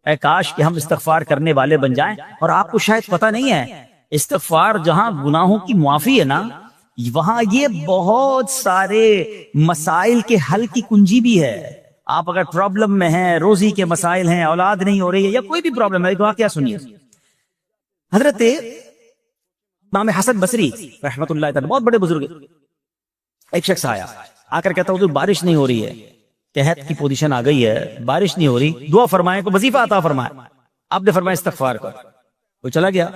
اے کاش کہ ہم استغفار کرنے والے بن جائیں. اور آپ کو شاید پتہ نہیں ہے استغفار جہاں گناہوں کی معافی ہے نا، وہاں یہ بہت سارے مسائل کے حل کی کنجی بھی ہے. آپ اگر پرابلم میں ہیں، روزی کے مسائل ہیں، اولاد نہیں ہو رہی ہے، یا کوئی بھی پرابلم ہے، ایک واقعہ سنیے. حضرت امام حسن بصری رحمۃ اللہ تعالی بہت بڑے بزرگ، ایک شخص آیا، آ کر کہتا حضور بارش نہیں ہو رہی ہے، قحط کی پوزیشن آ گئی ہے، بارش نہیں ہو رہی، دعا فرمائیں، کو وظیفہ عطا فرمائیں. آپ نے فرمایا استغفار کر. وہ چلا گیا.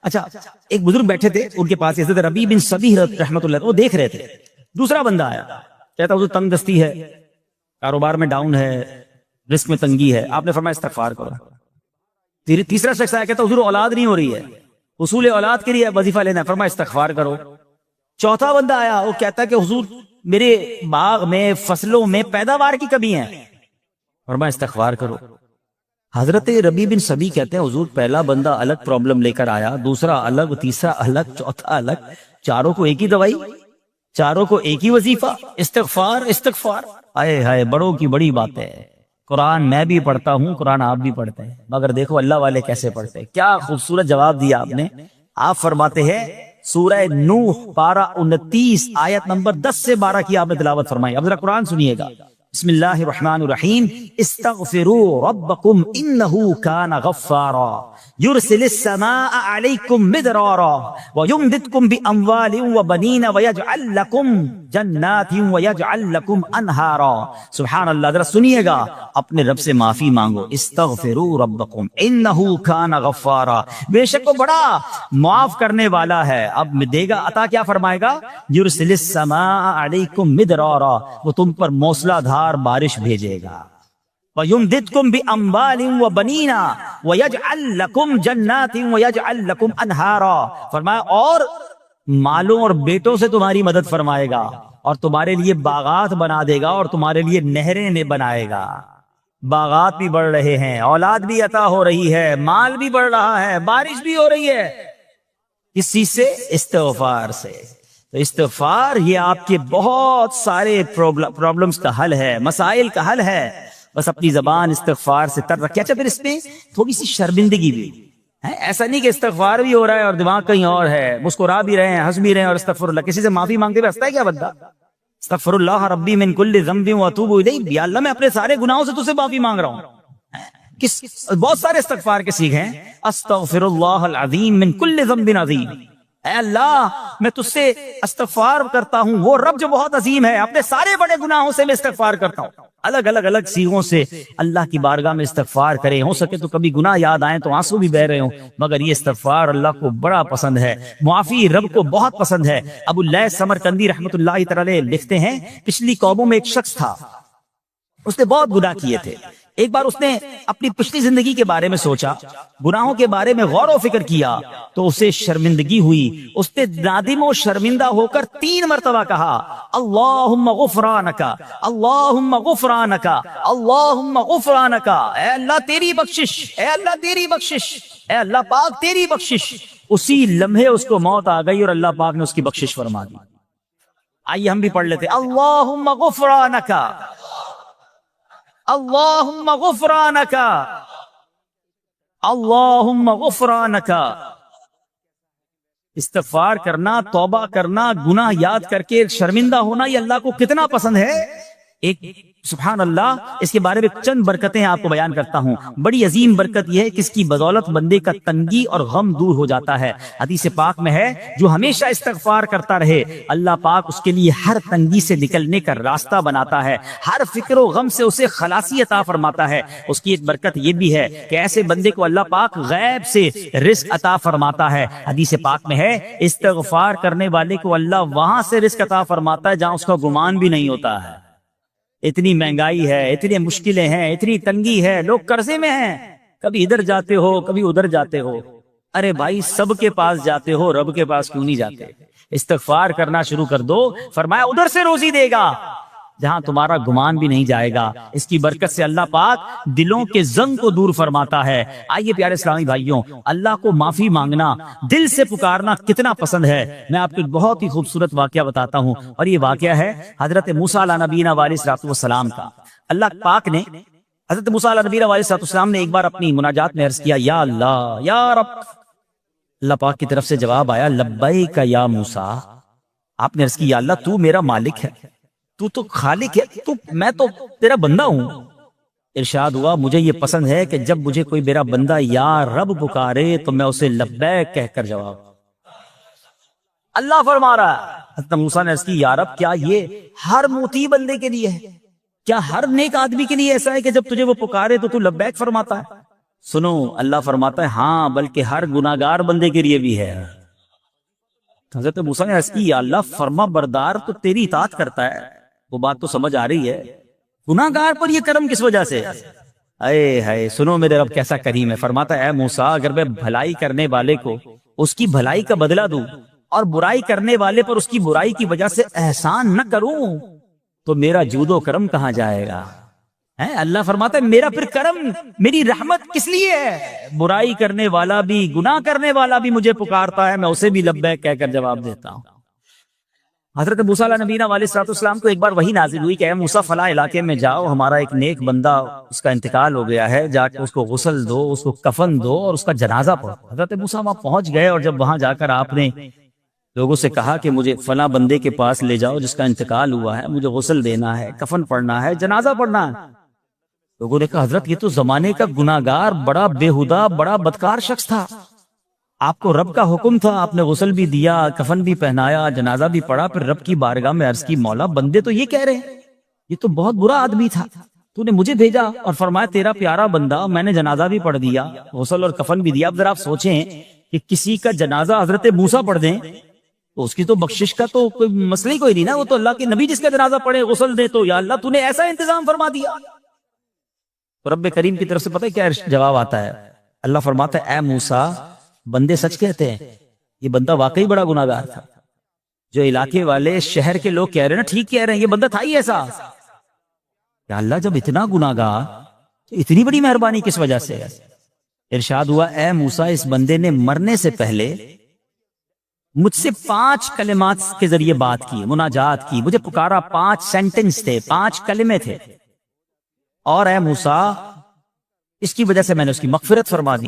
اچھا ایک بزرگ بیٹھے تھے ان کے پاس، حضرت ربیع بن صبیح رحمۃ اللہ، وہ دیکھ رہے تھے. دوسرا بندہ آیا، کہتا حضور تنگ دستی ہے، کاروبار میں ڈاؤن ہے، رزق میں تنگی ہے. آپ نے فرمایا استغفار کرو. تیسرا شخص آیا، کہتا حضور اولاد نہیں ہو رہی ہے، حصول اولاد کے لیے وظیفہ لینا ہے، فرمایا استغفار کرو. چوتھا بندہ آیا، وہ کہتا کہ حضور میرے باغ میں فصلوں میں پیداوار کی کمی ہے، فرمایا استغفار کرو. حضرت ربیع بن صبیح کہتے ہیں حضور پہلا بندہ الگ پرابلم لے کر آیا، دوسرا الگ، تیسرا الگ، چوتھا الگ، چاروں کو ایک ہی دوائی، چاروں کو ایک ہی وظیفہ، استغفار استغفار. آئے ہائے بڑوں کی بڑی بات ہے. قرآن میں بھی پڑھتا ہوں، قرآن آپ بھی پڑھتے ہیں، مگر دیکھو اللہ والے کیسے پڑھتے ہیں. کیا خوبصورت جواب دیا آپ نے. آپ فرماتے ہیں سورہ نوح پارہ 29 آیت نمبر 10 سے 12 کی آپ نے تلاوت فرمائی. اب ذرا قرآن سنیے گا. بسم اللہ الرحمن الرحیم. استغفروا ربکم انہ کان غفارا یرسل السماء علیکم مدرارا ویمددکم باموال وبنین ویجعل لکم جنات ویجعل لکم انہارا. سبحان اللہ. ذرا سنیے گا، اپنے رب سے معافی مانگو. استغفروا ربکم انہ کان غفارا، بے شک وہ بڑا معاف کرنے والا ہے. اب دے گا عطا، کیا فرمائے گا؟ یرسل السماء علیکم مدرارا، وہ تم پر موسلا دھار بارش بھیجے گا. وَيُمْدِدْكُمْ بِأَمْوَالٍ وَبَنِينَ وَيَجْعَلْ لَكُمْ جَنَّاتٍ وَيَجْعَلْ لَكُمْ أَنْهَارًا. فرمایا اور مالوں اور بیٹوں سے تمہاری مدد فرمائے گا، اور تمہارے لیے باغات بنا دے گا، اور تمہارے لیے نہریں میں بنائے گا. باغات بھی بڑھ رہے ہیں، اولاد بھی عطا ہو رہی ہے، مال بھی بڑھ رہا ہے، بارش بھی ہو رہی ہے. کس چیز سے؟ استغفار سے. تو استغفار یہ آپ کے بہت سارے پرابلمز کا حل ہے، مسائل کا حل ہے. بس اپنی زبان استغفار سے تر رکھے. اچھا پھر اس میں تھوڑی سی شرمندگی بھی ہے. ایسا نہیں کہ استغفار بھی ہو رہا ہے اور دماغ کہیں اور ہے، مسکرا بھی رہے ہیں، ہنس بھی رہے ہیں، اور استغفر اللہ، کسی سے معافی مانگتے ہوئے ہنستا ہے کیا بندہ؟ استغفر اللہ ربی من کل ذنب واتوب الیہ. یا اللہ میں اپنے سارے گناہوں سے تجھ سے معافی مانگ رہا ہوں. بہت سارے استغفار کے سیکھے ہیں. استغفر اللہ العظیم من کل ذنب عظیم. اے اللہ میں تجھ سے استغفار کرتا ہوں، وہ رب جو بہت عظیم ہے، اپنے سارے بڑے گناہوں سے میں استغفار کرتا ہوں. الگ الگ سیغوں سے اللہ کی بارگاہ میں استغفار کریں. ہو سکے تو کبھی گناہ یاد آئیں تو آنسو بھی بہ رہے ہوں، مگر یہ استغفار اللہ کو بڑا پسند ہے، معافی رب کو بہت پسند ہے. ابو اللیث سمرقندی رحمۃ اللہ تعالی لکھتے ہیں پچھلی قوموں میں ایک شخص تھا، اس نے بہت گناہ کیے تھے. ایک بار اس نے اپنی پچھلی زندگی کے بارے میں سوچا، گناہوں کے بارے میں غور و فکر کیا، تو اسے شرمندگی ہوئی. اس نے نادم و شرمندہ ہو کر 3 مرتبہ کہا اللہم غفرانک اللہم غفرانک اللہم غفرانک. اے اللہ تیری بخشش، اے اللہ تیری بخشش، اے اللہ پاک تیری بخشش. اسی لمحے اس کو موت آ گئی اور اللہ پاک نے اس کی بخشش فرما دی. آئیے ہم بھی پڑھ لیتے اللہم غفرانک اللہم غفرانک اللہم غفرانک. استغفار کرنا، توبہ کرنا، گناہ یاد کر کے شرمندہ ہونا، یہ اللہ کو کتنا پسند ہے. ایک سبحان اللہ، اس کے بارے میں چند برکتیں آپ کو بیان کرتا ہوں. بڑی عظیم برکت یہ ہے کہ اس کی بدولت بندے کا تنگی اور غم دور ہو جاتا ہے. حدیث پاک میں ہے جو ہمیشہ استغفار کرتا رہے اللہ پاک اس کے لیے ہر تنگی سے نکلنے کا راستہ بناتا ہے، ہر فکر و غم سے اسے خلاصی عطا فرماتا ہے. اس کی ایک برکت یہ بھی ہے کہ ایسے بندے کو اللہ پاک غیب سے رزق عطا فرماتا ہے. حدیث پاک میں ہے استغفار کرنے والے کو اللہ وہاں سے رزق عطا فرماتا ہے جہاں اس کا گمان بھی نہیں ہوتا ہے. اتنی مہنگائی ہے، اتنی مشکلیں ہیں، اتنی تنگی ہے، لوگ قرضے میں ہیں، کبھی ادھر جاتے ہو کبھی ادھر جاتے ہو. ارے بھائی سب کے پاس جاتے ہو، رب کے پاس کیوں نہیں جاتے؟ استغفار کرنا شروع کر دو، فرمایا ادھر سے روزی دے گا جہاں تمہارا گمان بھی نہیں جائے گا. اس کی برکت سے اللہ پاک دلوں کے زنگ کو دور فرماتا ہے. آئیے پیارے اسلامی بھائیوں، اللہ کو معافی مانگنا، دل سے پکارنا کتنا پسند ہے. میں آپ کو ایک بہت ہی خوبصورت واقعہ بتاتا ہوں، اور یہ واقعہ ہے حضرت موسیٰ علیہ نبینا علیہ الصلوۃ والسلام کا. اللہ پاک نے حضرت موسیٰ علیہ نبی علیہ السلام نے ایک بار اپنی مناجات میں عرض کیا یا اللہ یا رب، اللہ پاک کی طرف سے جواب آیا لبیک یا موسیٰ. آپ نے عرض کی یا اللہ تو میرا مالک ہے، تو خالق ہے، میں تو تیرا بندہ ہوں. ارشاد ہوا مجھے یہ پسند ہے کہ جب مجھے کوئی میرا بندہ یا رب پکارے تو میں اسے لبیک کہہ کر جواب. اللہ فرما رہا ہے حضرت موسیٰ نے عرض کی یا رب کیا یہ ہر موتی بندے کے لیے ہے؟ کیا ہر نیک آدمی کے لیے ایسا ہے کہ جب تجھے وہ پکارے تو لبیک فرماتا ہے؟ سنو اللہ فرماتا ہے ہاں بلکہ ہر گناہگار بندے کے لیے بھی ہے. حضرت موسیٰ نے عرض کی یا اللہ فرما بردار تو تیری اطاعت کرتا ہے، وہ بات تو سمجھ آ رہی ہے، گناہگار پر یہ کرم کس وجہ سے؟ اے ہے سنو میرے رب کیسا کریم ہے. فرماتا ہے اے موسیٰ اگر میں بھلائی کرنے والے کو اس کی بھلائی کا بدلہ دوں اور برائی کرنے والے پر اس کی برائی کی وجہ سے احسان نہ کروں تو میرا جود و کرم کہاں جائے گا؟ اللہ فرماتا ہے میرا پھر کرم میری رحمت کس لیے ہے؟ برائی کرنے والا بھی گناہ کرنے والا بھی مجھے پکارتا ہے، میں اسے بھی لبیک کہہ کر جواب دیتا ہوں. حضرت موسیٰ علیہ نبینا علیہ السلام کو ایک بار وحی نازل ہوئی کہ اے موسیٰ فلاں علاقے میں جاؤ، ہمارا ایک نیک بندہ اس کا انتقال ہو گیا ہے، جا کے اس کو غسل دو، اس کو کفن دو اور اس کا جنازہ پڑھو. حضرت موسیٰ وہاں پہنچ گئے اور جب وہاں جا کر آپ نے لوگوں سے کہا کہ مجھے فلاں بندے کے پاس لے جاؤ جس کا انتقال ہوا ہے، مجھے غسل دینا ہے، کفن پڑھنا ہے، جنازہ پڑھنا ہے. لوگوں نے کہا حضرت یہ تو زمانے کا گناہگار بڑا بےہودہ بڑا بدکار شخص تھا، آپ کو رب کا حکم تھا، آپ نے غسل بھی دیا، کفن بھی پہنایا، جنازہ بھی پڑھا، پھر رب کی بارگاہ میں عرض کی مولا بندے تو یہ کہہ رہے ہیں یہ تو بہت برا آدمی تھا، تو نے مجھے بھیجا اور فرمایا تیرا پیارا بندہ، میں نے جنازہ بھی پڑھ دیا، غسل اور کفن بھی دیا. اب ذرا آپ سوچیں کہ کسی کا جنازہ حضرت موسیٰ پڑھ دیں تو اس کی تو بخشش کا تو کوئی مسئلہ ہی کوئی نہیں نا، وہ تو اللہ کے نبی جس کا جنازہ پڑھے غسل دے تو یا اللہ تو نے ایسا انتظام فرما دیا. تو رب کریم کی طرف سے پتہ ہے کیا جواب آتا ہے؟ اللہ فرماتا ہے اے موسیٰ بندے سچ کہتے ہیں، یہ بندہ واقعی بڑا گناہگار تھا. جو علاقے والے شہر کے لوگ کہہ رہے ہیں نا ٹھیک کہہ رہے ہیں، یہ بندہ تھا ہی ایسا. یا اللہ جب اتنا گناہگار تو اتنی بڑی مہربانی کس وجہ سے؟ ارشاد ہوا اے موسیٰ اس بندے نے مرنے سے پہلے مجھ سے 5 کلمات کے ذریعے بات کی، مناجات کی، مجھے پکارا، 5 سینٹنس تھے، 5 کلمے تھے، اور اے موسیٰ اس کی وجہ سے میں نے اس کی مغفرت فرما دی.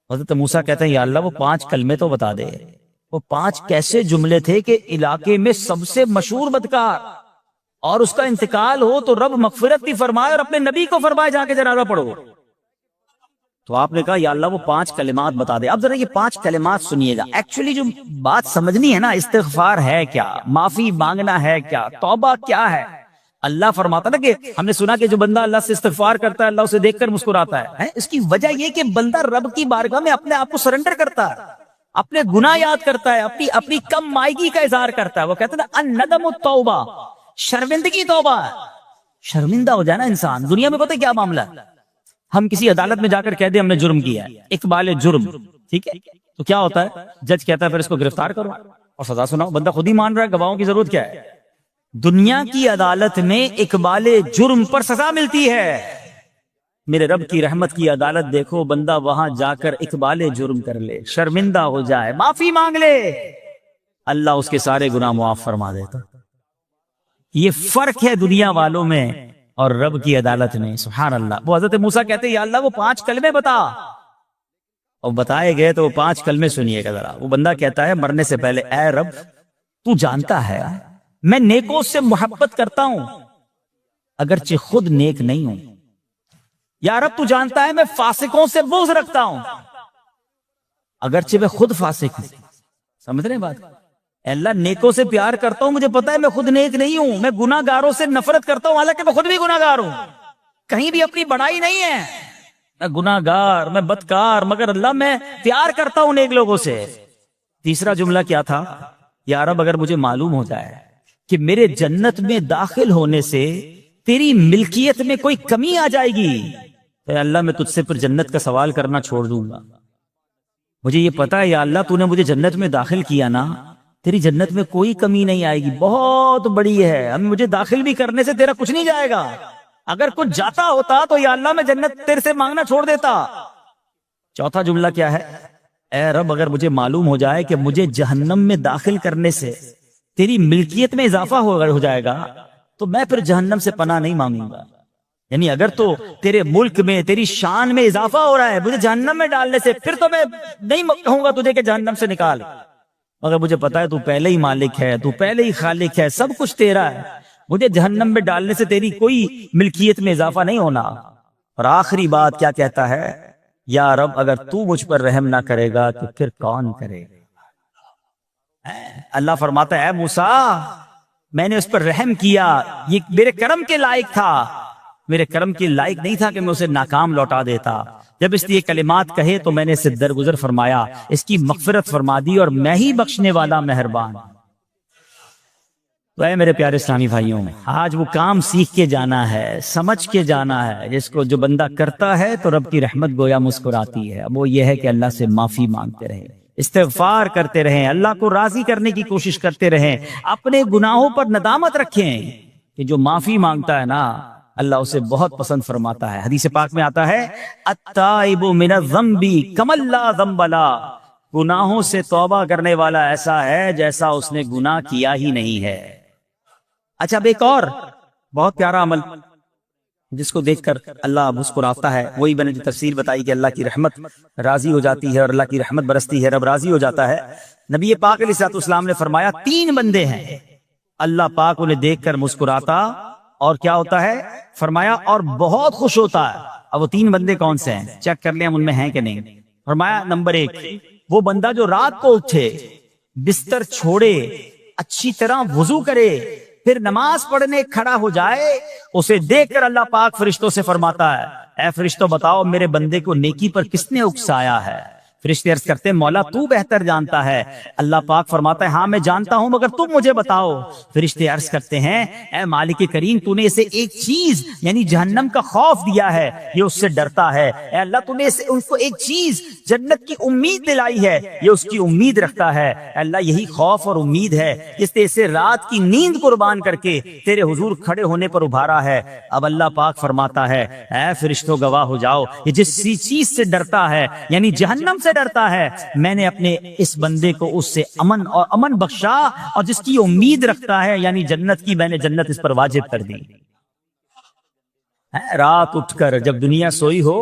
حضرت موسیٰ کہتے ہیں یا اللہ وہ 5 کلمے تو بتا دے، وہ 5 کیسے جملے تھے کہ علاقے میں سب سے مشہور بدکار اور اس کا انتقال ہو تو رب مغفرت بھی فرمائے اور اپنے نبی کو فرمائے جا کے جنازہ پڑھو. تو آپ نے کہا یا اللہ وہ 5 کلمات بتا دے. اب ذرا یہ 5 کلمات سنیے گا. ایکچولی جو بات سمجھنی ہے نا، استغفار ہے کیا، معافی مانگنا ہے کیا، توبہ کیا ہے. اللہ فرماتا نا کہ ہم نے سنا کہ جو بندہ اللہ سے استغفار کرتا ہے اللہ اسے دیکھ کر مسکراتا ہے. اس کی وجہ یہ کہ بندہ رب کی بارگاہ میں اپنے آپ کو سرنڈر کرتا ہے، اپنے گناہ یاد کرتا ہے، اپنی کم مائگی کا اظہار کرتا ہے. وہ کہتے ہیں نا الندم التوبہ، شرمندگی توبہ. شرمندہ ہو جائے نا انسان. دنیا میں پتہ کیا معاملہ ہے، ہم کسی عدالت میں جا کر کہہ دیں ہم نے جرم کیا ہے، اقبال جرم، ٹھیک ہے، تو کیا ہوتا ہے، جج کہتا ہے پھر اس کو گرفتار کرو اور سزا سناؤ. بندہ خود ہی مان رہا ہے، گواہوں کی ضرورت کیا ہے. دنیا کی عدالت میں اقبال جرم پر سزا ملتی ہے. میرے رب کی رحمت کی عدالت دیکھو، بندہ وہاں جا کر اقبال جرم کر لے، شرمندہ ہو جائے، معافی مانگ لے، اللہ اس کے سارے گناہ معاف فرما دیتا. یہ فرق ہے دنیا والوں میں اور رب کی عدالت میں. سبحان اللہ. وہ حضرت موسیٰ کہتے ہیں یا اللہ وہ 5 کلمے بتا، اور بتائے گئے تو وہ 5 کلمے سنیے گا ذرا. وہ بندہ کہتا ہے مرنے سے پہلے اے رب تو جانتا ہے میں نیکوں سے محبت کرتا ہوں اگرچہ خود نیک نہیں ہوں. یا رب تو جانتا ہے میں فاسقوں سے بغض رکھتا ہوں اگرچہ میں خود فاسق ہوں. سمجھ رہے ہیں بات؟ اے اللہ نیکوں سے پیار کرتا ہوں، مجھے پتا ہے میں خود نیک نہیں ہوں. میں گناہ گاروں سے نفرت کرتا ہوں حالانکہ میں خود بھی گناہ گار ہوں. کہیں بھی اپنی بڑائی نہیں ہے، میں گناہ گار، میں بدکار، مگر اللہ میں پیار کرتا ہوں نیک لوگوں سے. تیسرا جملہ کیا تھا؟ یا رب اگر مجھے معلوم ہو جائے کہ میرے جنت میں داخل ہونے سے تیری ملکیت میں کوئی کمی آ جائے گی تو اے اللہ میں تجھ سے پھر جنت کا سوال کرنا چھوڑ دوں گا. مجھے یہ پتا ہے یا اللہ تو نے مجھے جنت میں داخل کیا نا، تیری جنت میں کوئی کمی نہیں آئے گی، بہت بڑی ہے، ہم مجھے داخل بھی کرنے سے تیرا کچھ نہیں جائے گا. اگر کچھ جاتا ہوتا تو یا اللہ میں جنت تیرے سے مانگنا چھوڑ دیتا. چوتھا جملہ کیا ہے؟ اے رب اگر مجھے معلوم ہو جائے کہ مجھے جہنم میں داخل کرنے سے تیری ملکیت میں اضافہ ہو جائے گا تو میں پھر جہنم سے پناہ نہیں مانگوں گا. یعنی اگر تو تیرے ملک میں تیری شان میں اضافہ ہو رہا ہے مجھے جہنم میں ڈالنے سے، پھر تو میں نہیں کہوں گا تجھے کہ جہنم سے نکال، مگر مجھے پتا ہے تو پہلے ہی مالک ہے، تو پہلے ہی خالق ہے، سب کچھ تیرا ہے، مجھے جہنم میں ڈالنے سے تیری کوئی ملکیت میں اضافہ نہیں ہونا۔ اور آخری بات کیا کہتا ہے؟ یا رب اگر تو مجھ پر رحم نہ کرے گا تو پھر کون کرے گا؟ اللہ فرماتا ہے اے موسیٰ میں نے اس پر رحم کیا، یہ میرے کرم کے لائق تھا، میرے کرم کے لائق نہیں تھا کہ میں اسے ناکام لوٹا دیتا۔ جب اس لیے کلمات کہے تو میں نے اسے درگزر فرمایا، اس کی مغفرت فرما دی، اور میں ہی بخشنے والا مہربان۔ تو اے میرے پیارے اسلامی بھائیوں، آج وہ کام سیکھ کے جانا ہے، سمجھ کے جانا ہے، جس کو جو بندہ کرتا ہے تو رب کی رحمت گویا مسکراتی ہے۔ اب وہ یہ ہے کہ اللہ سے معافی مانگتے رہیں، استغفار کرتے رہیں، اللہ کو راضی کرنے کی کوشش کرتے رہیں، اپنے گناہوں پر ندامت رکھیں کہ جو معافی مانگتا ہے نا اللہ اسے بہت پسند فرماتا ہے۔ حدیث پاک میں آتا ہے التائب من الذنب کمن لا ذنب له، گناہوں سے توبہ کرنے والا ایسا ہے جیسا اس نے گناہ کیا ہی نہیں ہے۔ اچھا اب ایک اور بہت پیارا عمل جس کو دیکھ کر اللہ مسکراتا ہے، وہی میں نے جو تفصیل بتائی کہ اللہ کی رحمت راضی ہو جاتی ہے اور اللہ کی رحمت برستی ہے، رب راضی ہو جاتا ہے۔ نبی پاک علیہ الصلوۃ والسلام نے فرمایا 3 بندے ہیں اللہ پاک انہیں دیکھ کر مسکراتا اور کیا ہوتا ہے؟ فرمایا اور بہت خوش ہوتا ہے۔ اب وہ 3 بندے کون سے ہیں؟ چیک کر لیں ہم ان میں ہیں کہ نہیں۔ فرمایا نمبر 1 وہ بندہ جو رات کو اٹھے، بستر چھوڑے، اچھی طرح وضو کرے، پھر نماز پڑھنے کھڑا ہو جائے، اسے دیکھ کر اللہ پاک فرشتوں سے فرماتا ہے اے فرشتوں بتاؤ میرے بندے کو نیکی پر کس نے اکسایا ہے؟ فرشتے عرض کرتے ہیں مولا تو بہتر جانتا ہے۔ اللہ پاک فرماتا ہے ہاں میں جانتا ہوں مگر تم مجھے بتاؤ۔ فرشتے عرض کرتے ہیں اے مالک کریم تو نے اسے ایک چیز یعنی جہنم کا خوف دیا ہے، یہ اس سے ڈرتا ہے۔ اے اللہ تو نے ان کو ایک چیز جنت کی امید دلائی ہے، یہ اس کی امید رکھتا ہے۔ اے اللہ یہی خوف اور امید ہے جس نے اسے رات کی نیند قربان کر کے تیرے حضور کھڑے ہونے پر ابھارا ہے۔ اب اللہ پاک فرماتا ہے اے فرشتوں گواہ ہو جاؤ یہ جس چیز سے ڈرتا ہے یعنی جہنم سے ڈرتا ہے، میں نے اپنے اس بندے کو اس سے امن بخشا، اور جس کی امید رکھتا ہے یعنی جنت کی میں نے جنت اس پر واجب کر دی۔ رات اٹھ کر جب دنیا سوئی ہو